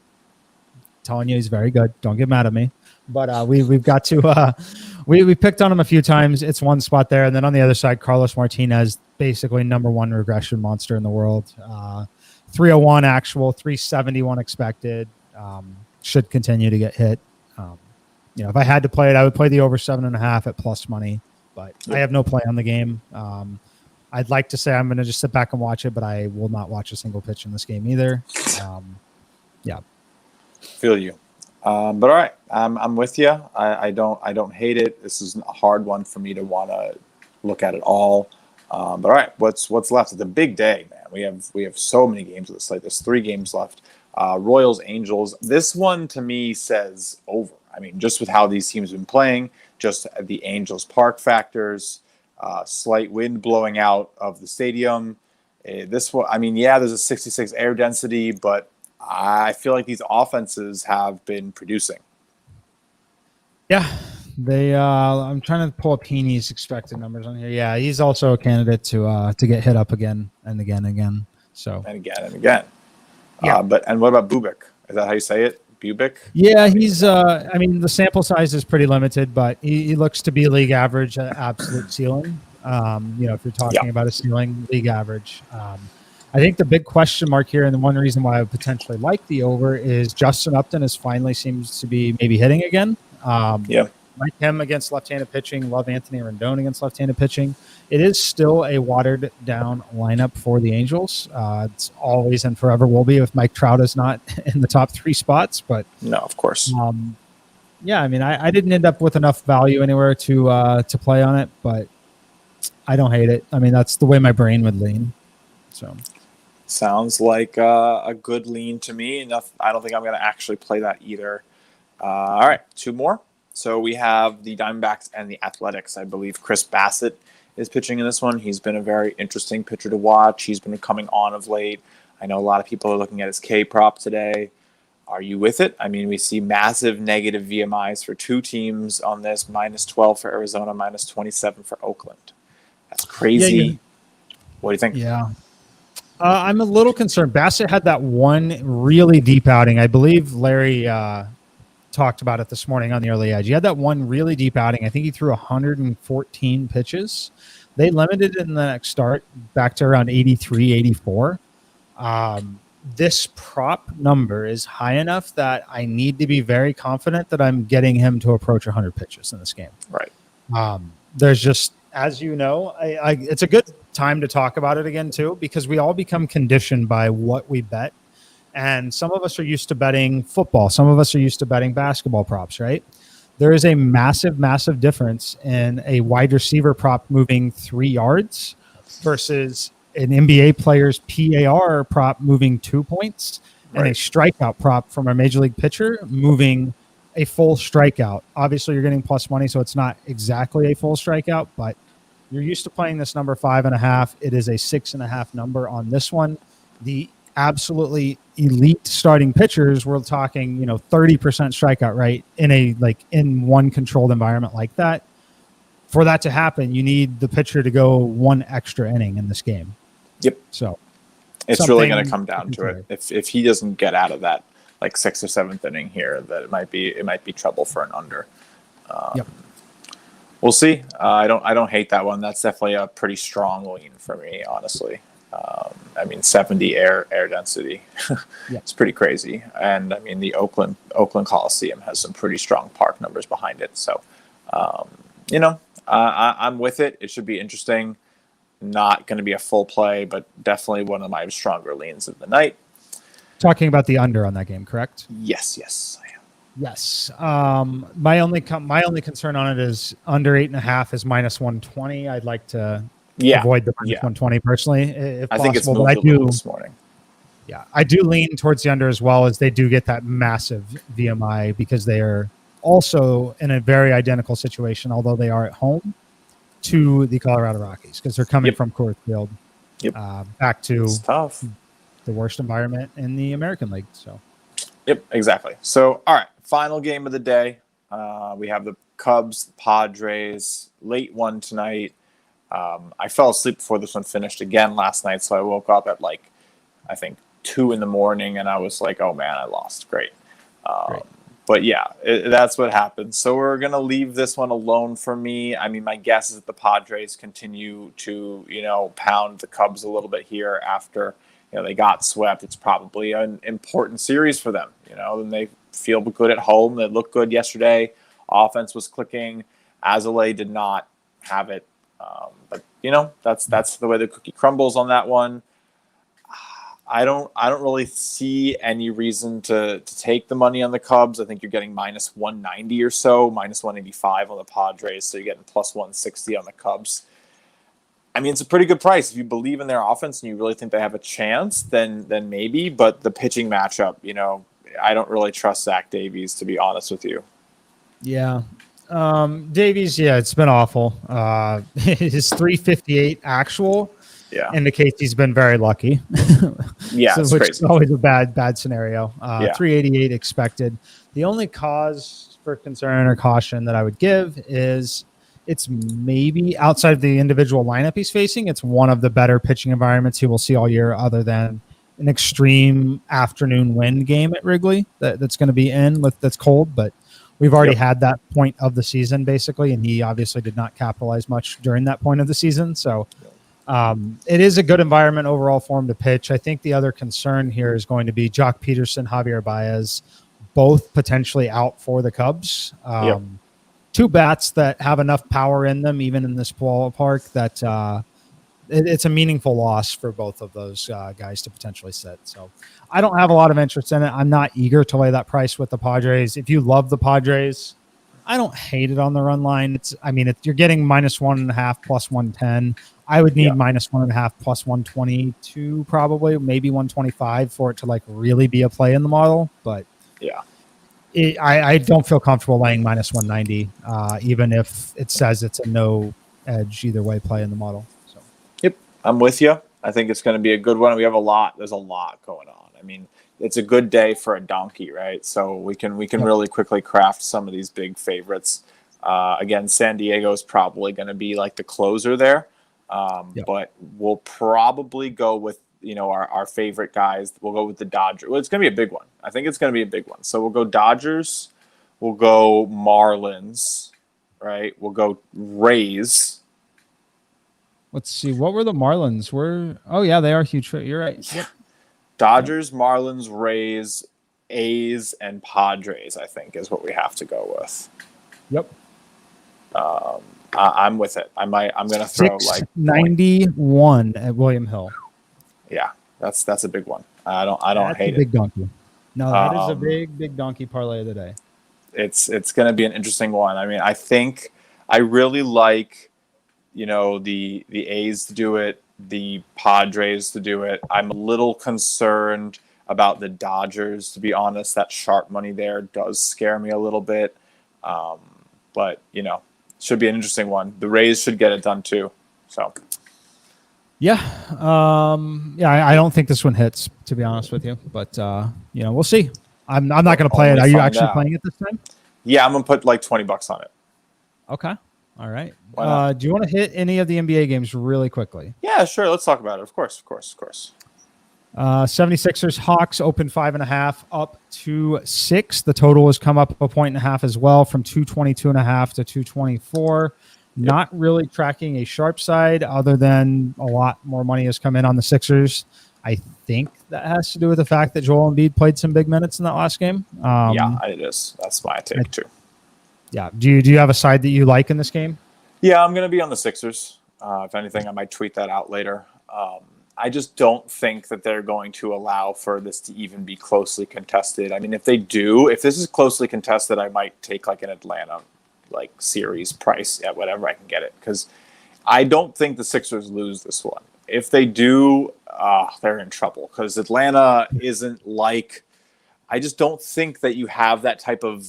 Telling you he's very good. Don't get mad at me. But we've got to we picked on him a few times. It's one spot there. And then on the other side, Carlos Martinez, basically number 1 regression monster in the world. 301 actual, 371 expected. Should continue to get hit. If I had to play it, I would play the over 7.5 at plus money. But I have no play on the game. I'd like to say I'm going to just sit back and watch it, but I will not watch a single pitch in this game either. Yeah. Feel you. But all right, I'm with you. I don't hate it. This is a hard one for me to want to look at all. But all right, what's left? It's a big day, man. We have so many games of this slate. There's 3 games left. Royals, Angels. This one to me says over. I mean, just with how these teams have been playing, just the Angels park factors, slight wind blowing out of the stadium. This one, I mean, yeah, there's a 66 air density, but I feel like these offenses have been producing. Yeah, they. I'm trying to pull up Heaney's expected numbers on here. Yeah, he's also a candidate to get hit up again and again and again. So and again. Yeah. And what about Bubic? Is that how you say it? Bubic? Yeah, he's. I mean, the sample size is pretty limited, but he looks to be league average at absolute ceiling. If you're talking about a ceiling, league average. I think the big question mark here, and the one reason why I would potentially like the over, is Justin Upton finally seems to be maybe hitting again. Like him against left-handed pitching. Love Anthony Rendon against left-handed pitching. It is still a watered-down lineup for the Angels. It's always and forever will be if Mike Trout is not in the top 3 spots. But no, of course. I mean, I didn't end up with enough value anywhere to play on it, but I don't hate it. I mean, that's the way my brain would lean. So sounds like a good lean to me. Enough. I don't think I'm going to actually play that either. All right, 2 more. So we have the Diamondbacks and the Athletics. I believe Chris Bassett is pitching in this one. He's been a very interesting pitcher to watch. He's been coming on of late. I know a lot of people are looking at his K prop today. Are you with it? I mean, we see massive negative VMIs for 2 teams on this, -12 for Arizona, -27 for Oakland. That's crazy. Yeah. What do you think? Yeah. I'm a little concerned. Bassett had that one really deep outing. I believe Larry talked about it this morning on the Early Edge. He had that one really deep outing. I think he threw 114 pitches. They limited it in the next start back to around 83, 84. This prop number is high enough that I need to be very confident that I'm getting him to approach 100 pitches in this game. Right. There's just, as you know, it's a good time to talk about it again, too, because we all become conditioned by what we bet. And some of us are used to betting football. Some of us are used to betting basketball props, right? There is a massive, massive difference in a wide receiver prop moving 3 yards versus an NBA player's PAR prop moving 2 points and a strikeout prop from a major league pitcher moving a full strikeout. Obviously, you're getting plus money, so it's not exactly a full strikeout, but you're used to playing this number 5.5. It is a 6.5 number on this one. The absolutely elite starting pitchers, we're talking 30% strikeout rate in one controlled environment like that. For that to happen, you need the pitcher to go 1 extra inning in this game. Yep. So it's really going to come down to it. If he doesn't get out of that 6th or 7th inning here, that it might be trouble for an under. We'll see. I don't hate that one. That's definitely a pretty strong lean for me, honestly. I mean, 70 air density. It's pretty crazy. And I mean, the Oakland Coliseum has some pretty strong park numbers behind it. So, I'm with it. It should be interesting. Not going to be a full play, but definitely one of my stronger leans of the night. Talking about the under on that game, correct? Yes, I am. Yes. My only concern on it is under 8.5 is -120. I'd like to avoid the -120 personally, if possible. Think it's moved a little this morning. Yeah, I do lean towards the under as well, as they do get that massive VMI because they are also in a very identical situation, although they are at home, to the Colorado Rockies because they're coming from Coors Field back to the worst environment in the American League. So, exactly. So, all right, final game of the day. We have the Cubs, Padres, late one tonight. I fell asleep before this one finished again last night, so I woke up at I think 2 a.m, and I was like, "Oh man, I lost." Great. But yeah, that's what happened. So we're going to leave this one alone for me. I mean, my guess is that the Padres continue to, pound the Cubs a little bit here after, they got swept. It's probably an important series for them, and they feel good at home. They looked good yesterday. Offense was clicking. Azalea did not have it. But, that's the way the cookie crumbles on that one. I don't really see any reason to take the money on the Cubs. I think you're getting -190 or so, -185 on the Padres, so you're getting +160 on the Cubs. I mean, it's a pretty good price. If you believe in their offense and you really think they have a chance, then maybe. But the pitching matchup, I don't really trust Zach Davies, to be honest with you. Yeah. Davies, it's been awful. His 358 actual indicates he's been very lucky. It's which crazy. is always a bad scenario. 388 expected. The only cause for concern or caution that I would give is it's maybe outside of the individual lineup he's facing, it's one of the better pitching environments he will see all year, other than an extreme afternoon wind game at Wrigley that's going to be that's cold, but we've already had that point of the season basically, and he obviously did not capitalize much during that point of the season. So it is a good environment overall for him to pitch. I think the other concern here is going to be Jock Peterson, Javier Baez, both potentially out for the Cubs. Two bats that have enough power in them, even in this ballpark, that it's a meaningful loss for both of those guys to potentially sit. So I don't have a lot of interest in it. I'm not eager to lay that price with the Padres. If you love the Padres, I don't hate it on the run line. You're getting -1.5 +110. I would need -1.5 +122, probably maybe 125 for it to really be a play in the model. But I don't feel comfortable laying -190, even if it says it's a no edge either way play in the model. So, I'm with you. I think it's going to be a good one. There's a lot going on. I mean, it's a good day for a donkey, right? So we can really quickly craft some of these big favorites. Again, San Diego is probably going to be the closer there. But we'll probably go with, our favorite guys. We'll go with the Dodgers. Well, it's going to be a big one. I think it's going to be a big one. So we'll go Dodgers. We'll go Marlins, right? We'll go Rays. Let's see. What were the Marlins? They are huge. You're right. Yep. Dodgers, Marlins, Rays, A's, and Padres, I think, is what we have to go with. Yep. I'm with it. I'm going to throw 691 at William Hill. Yeah, that's a big one. I don't hate it. Big donkey. No, that is a big donkey parlay of the day. It's going to be an interesting one. I mean, I think I really like, the A's to do it, the Padres to do it. I'm a little concerned about the Dodgers, to be honest. That sharp money there does scare me a little bit. But, should be an interesting one. The Rays should get it done too. So, I don't think this one hits, to be honest with you. But we'll see. I'm not going to play it. Are you actually playing it this time? Yeah, I'm going to put $20 on it. Okay. All right. Do you want to hit any of the NBA games really quickly? Yeah, sure. Let's talk about it. Of course. 76ers Hawks open 5.5 up to 6. The total has come up 1.5 as well, from 222.5 to 224. Not really tracking a sharp side, other than a lot more money has come in on the Sixers. I think that has to do with the fact that Joel Embiid played some big minutes in that last game. Yeah, it is. That's my take too. Yeah. Do you have a side that you like in this game? Yeah, I'm going to be on the Sixers. If anything, I might tweet that out later. I just don't think that they're going to allow for this to even be closely contested. I mean, if this is closely contested, I might take like an Atlanta series price at whatever I can get it, because I don't think the Sixers lose this one. If they do, they're in trouble, because Atlanta isn't like. I just don't think that you have that type of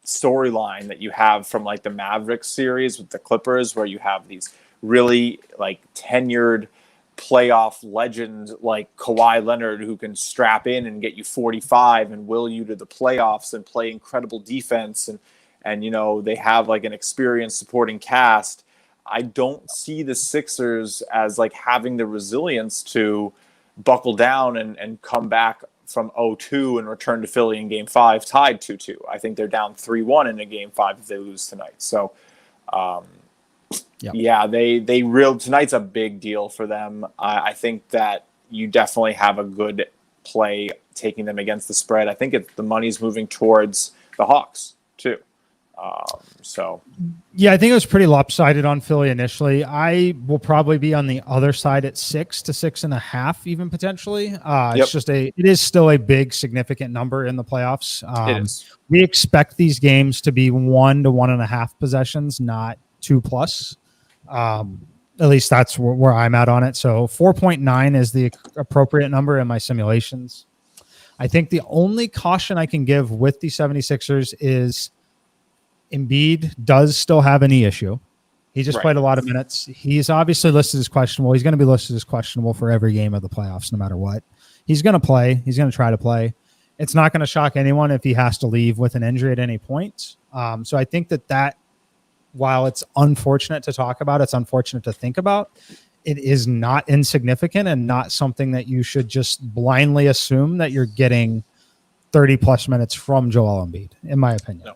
storyline that you have from like the Mavericks series with the Clippers, where you have these really like tenured playoff legends like Kawhi Leonard who can strap in and get you 45 and will you to the playoffs and play incredible defense, and you know, they have like an experienced supporting cast. I don't see the Sixers as like having the resilience to buckle down and come back from 0-2 and return to Philly in Game 5 tied 2-2. I think they're down 3-1 in a Game 5 if they lose tonight. So, yeah, tonight's a big deal for them. I think that you definitely have a good play taking them against the spread. I think the money's moving towards the Hawks too. Yeah, I think it was pretty lopsided on Philly initially. I will probably be on the other side at 6 to 6.5, even potentially. It is still a big, significant number in the playoffs. It is. We expect these games to be 1 to 1.5 possessions, not 2+. At least that's where I'm at on it. So 4.9 is the appropriate number in my simulations. I think the only caution I can give with the 76ers is Embiid does still have a knee issue. He just played a lot of minutes. He's obviously listed as questionable. He's going to be listed as questionable for every game of the playoffs, no matter what. He's going to play. He's going to try to play. It's not going to shock anyone if he has to leave with an injury at any point. So I think that while it's unfortunate to talk about, it's unfortunate to think about, it is not insignificant and not something that you should just blindly assume that you're getting 30-plus minutes from Joel Embiid, in my opinion.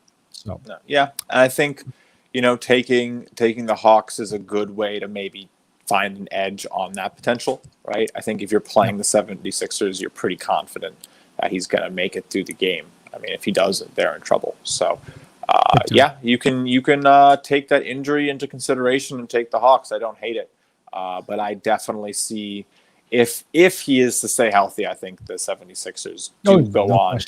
No. Yeah, and I think, you know, taking the Hawks is a good way to maybe find an edge on that potential, right? I think if you're playing the 76ers, you're pretty confident that he's going to make it through the game. I mean, if he doesn't, they're in trouble. So, you can take that injury into consideration and take the Hawks. I don't hate it, but I definitely see if he is to stay healthy, I think the 76ers go on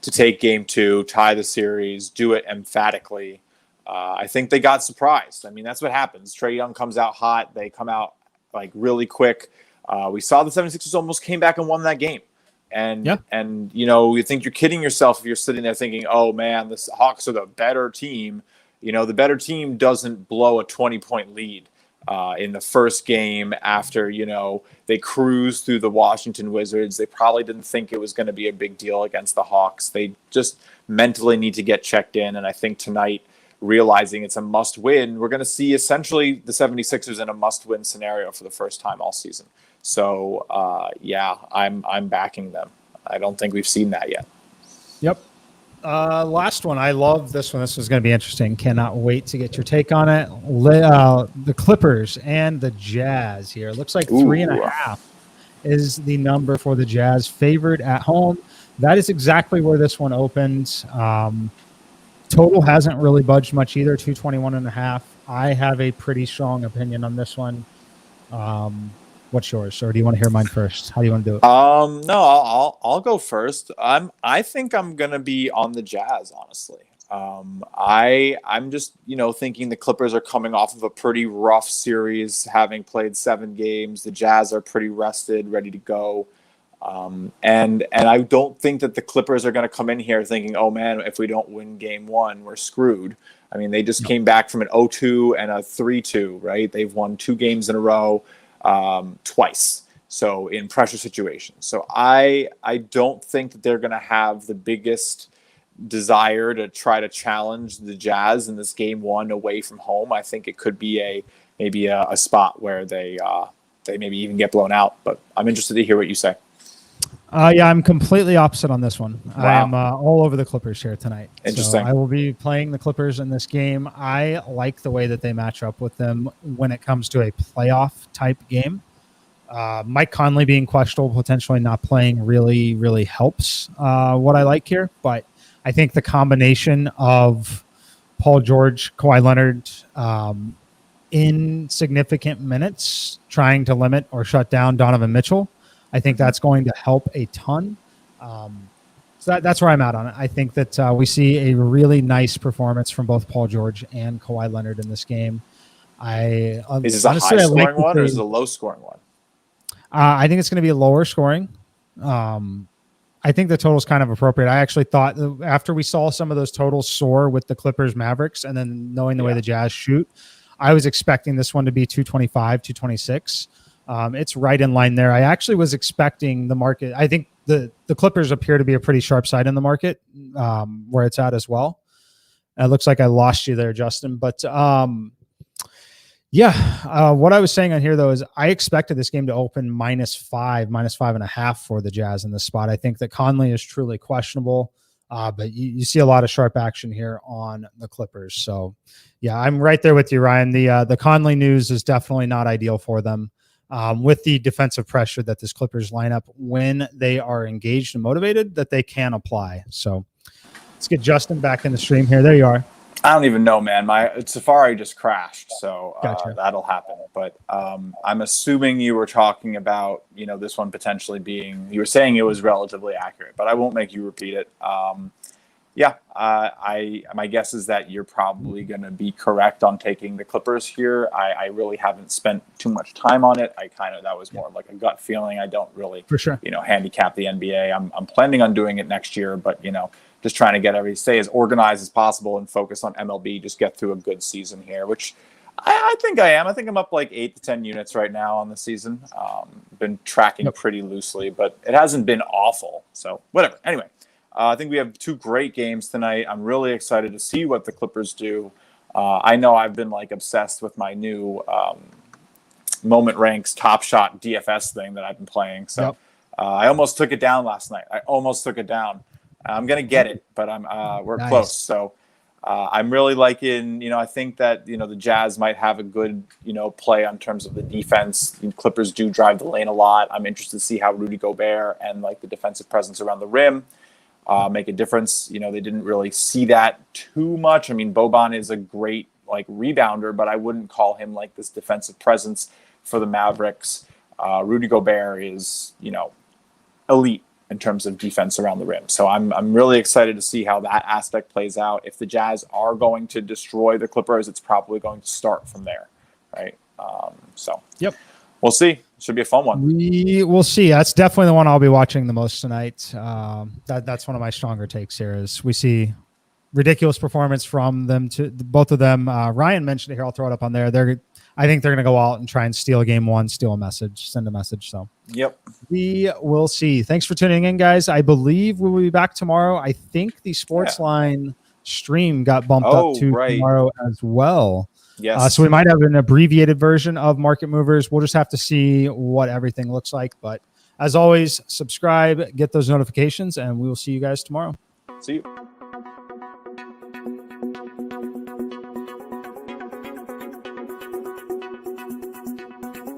to take Game 2, tie the series, do it emphatically. I think they got surprised. I mean, that's what happens. Trae Young comes out hot. They come out like really quick. We saw the 76ers almost came back and won that game. And you know, you think you're kidding yourself if you're sitting there thinking, oh man, the Hawks are the better team. You know, the better team doesn't blow a 20-point lead in the first game after, you know, they cruised through the Washington Wizards. They probably didn't think it was going to be a big deal against the Hawks. They just mentally need to get checked in. And I think tonight, realizing it's a must win, we're going to see essentially the 76ers in a must win scenario for the first time all season. So, I'm backing them. I don't think we've seen that yet. Yep. Last one. I love this one. This is going to be interesting. Cannot wait to get your take on it. The Clippers and the Jazz here. Looks like 3.5 is the number for the Jazz, favored at home. That is exactly where this one opened. Total hasn't really budged much either, 221.5. I have a pretty strong opinion on this one. What's yours, or do you want to hear mine first? How do you want to do it? No, I'll go first. I think I'm gonna be on the Jazz, honestly. I'm just, you know, thinking the Clippers are coming off of a pretty rough series, having played 7 games. The Jazz are pretty rested, ready to go. And I don't think that the Clippers are going to come in here thinking, oh man, if we don't win Game 1, we're screwed. I mean, they just came back from an 0-2 and a 3-2, right? They've won 2 games in a row. Twice, so in pressure situations. So I don't think that they're going to have the biggest desire to try to challenge the Jazz in this Game 1 away from home. I think it could be maybe a spot where they maybe even get blown out. But I'm interested to hear what you say. I'm completely opposite on this one. Wow. I am all over the Clippers here tonight. Interesting. So I will be playing the Clippers in this game. I like the way that they match up with them when it comes to a playoff type game. Mike Conley being questionable, potentially not playing, really, really helps what I like here. But I think the combination of Paul George, Kawhi Leonard in significant minutes, trying to limit or shut down Donovan Mitchell, I think that's going to help a ton. So that's where I'm at on it. I think that we see a really nice performance from both Paul George and Kawhi Leonard in this game. Is this a high-scoring one or is it a low-scoring one? I think it's going to be lower scoring. I think the total is kind of appropriate. I actually thought after we saw some of those totals soar with the Clippers Mavericks and then knowing the way the Jazz shoot, I was expecting this one to be 225, 226. It's right in line there. I actually was expecting the market. I think the Clippers appear to be a pretty sharp side in the market where it's at as well. It looks like I lost you there, Justin. But what I was saying on here, though, is I expected this game to open -5, -5.5 for the Jazz in this spot. I think that Conley is truly questionable, but you see a lot of sharp action here on the Clippers. So, yeah, I'm right there with you, Ryan. The Conley news is definitely not ideal for them with the defensive pressure that this Clippers lineup, when they are engaged and motivated, that they can apply. So let's get Justin back in the stream here. There you are. I don't even know, man. My Safari just crashed, so Gotcha. That'll happen. But I'm assuming you were talking about, this one potentially being. You were saying it was relatively accurate, but I won't make you repeat it. My guess is that you're probably going to be correct on taking the Clippers here. I really haven't spent too much time on it. That was more like a gut feeling. I don't really, for sure, handicap the NBA. I'm planning on doing it next year, but just trying to get stay as organized as possible and focus on MLB, just get through a good season here, which I think I am. I think I'm up like 8 to 10 units right now on the season. Been tracking pretty loosely, but it hasn't been awful. So whatever. Anyway, I think we have 2 great games tonight. I'm really excited to see what the Clippers do. I know I've been obsessed with my new Moment Ranks Top Shot DFS thing that I've been playing. So I almost took it down last night. I'm going to get it, but we're nice. Close. So I'm really liking, I think that, the Jazz might have a good, play on terms of the defense. The Clippers do drive the lane a lot. I'm interested to see how Rudy Gobert and the defensive presence around the rim make a difference. They didn't really see that too much. I mean, Boban is a great rebounder, but I wouldn't call him this defensive presence for the Mavericks. Rudy Gobert is, elite in terms of defense around the rim. So I'm really excited to see how that aspect plays out. If the Jazz are going to destroy the Clippers, it's probably going to start from there, right? We'll see. Should be a fun one. We will see. That's definitely the one I'll be watching the most tonight. That's one of my stronger takes here is we see ridiculous performance from them to both of them. Ryan mentioned it here. I'll throw it up on there. I think they're going to go out and try and steal game one, send a message. So we will see. Thanks for tuning in, guys. I believe we will be back tomorrow. I think the Sportsline stream got bumped up to tomorrow as well. Yes. So we might have an abbreviated version of Market Movers. We'll just have to see what everything looks like. But as always, subscribe, get those notifications, and we will see you guys tomorrow. See you.